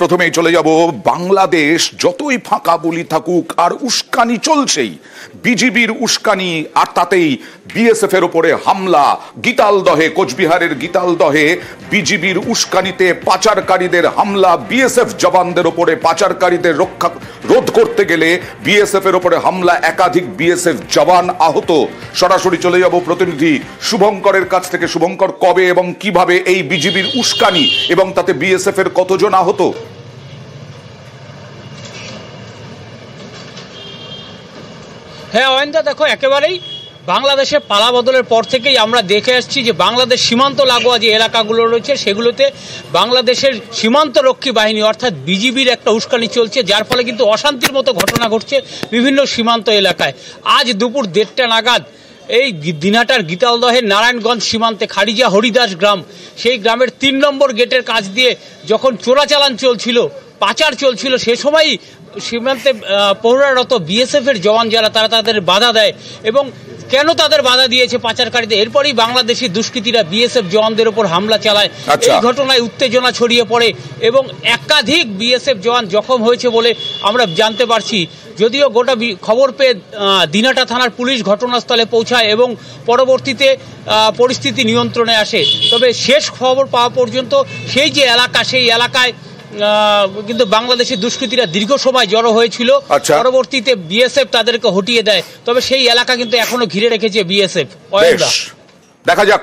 প্রথমেই চলে যাব বাংলাদেশ যতই ফাঁকা বলি থাকুক আর উস্কানি চলছেই, বিজিবির উস্কানি, আর তাতেই বিএসএফ এর উপরে হামলা। গীতালদহে, কোচবিহারের গীতালদহে বিজিবির উস্কানিতে পাচারকারীদের হামলা, বিএসএফ জওয়ানদের উপরে পাচারকারীদের রোধ করতে গেলে বিএসএফ এর উপরে হামলা, একাধিক বিএসএফ জওয়ান আহত। সরাসরি চলে যাব প্রতিনিধি শুভঙ্করের কাছ থেকে। শুভঙ্কর, কবে এবং কিভাবে এই বিজিবির উস্কানি এবং তাতে বিএসএফ এর কতজন আহত? হ্যাঁ অয়ন্দা, দেখো একেবারেই বাংলাদেশে পালা বদলের পর থেকেই আমরা দেখে আসছি যে বাংলাদেশ সীমান্ত লাগোয়া যে এলাকাগুলো রয়েছে সেগুলোতে বাংলাদেশের সীমান্ত রক্ষী বাহিনী অর্থাৎ বিজিবির একটা উস্কানি চলছে, যার ফলে কিন্তু অশান্তির মতো ঘটনা ঘটছে বিভিন্ন সীমান্ত এলাকায়। আজ দুপুর 1:30 নাগাদ এই দিনহাটার গীতালদহের নারায়ণগঞ্জ সীমান্তে খারিজা হরিদাস গ্রাম, সেই গ্রামের 3 নম্বর গেটের কাছ দিয়ে যখন চোরাচালান চলছিল, পাচার চলছিল, সে সময়ই সীমান্তে প্রহরারত বিএসএফ এর জওয়ান যারা তারা তাদের বাধা দেয়। এবং কেন তাদের বাধা দিয়েছে পাচারকারীদের, এরপরই বাংলাদেশি দুষ্কৃতীরা বিএসএফ জওয়ানদের উপর হামলা চালায়। এই ঘটনায় উত্তেজনা ছড়িয়ে পড়ে এবং একাধিক বিএসএফ জওয়ান জখম হয়েছে বলে আমরা জানতে পারছি। যদিও গোটা খবর পেয়ে দিনহাটা থানার পুলিশ ঘটনাস্থলে পৌঁছায় এবং পরবর্তীতে পরিস্থিতি নিয়ন্ত্রণে আসে। তবে শেষ খবর পাওয়া পর্যন্ত সেই যে এলাকা, সেই এলাকায় কিন্তু বাংলাদেশের দুষ্কৃতীরা দীর্ঘ সময় জড়ো হয়েছিল। পরবর্তীতে বিএসএফ তাদেরকে হটিয়ে দেয়, তবে সেই এলাকা কিন্তু এখনো ঘিরে রেখেছে বিএসএফ। দেখা যাক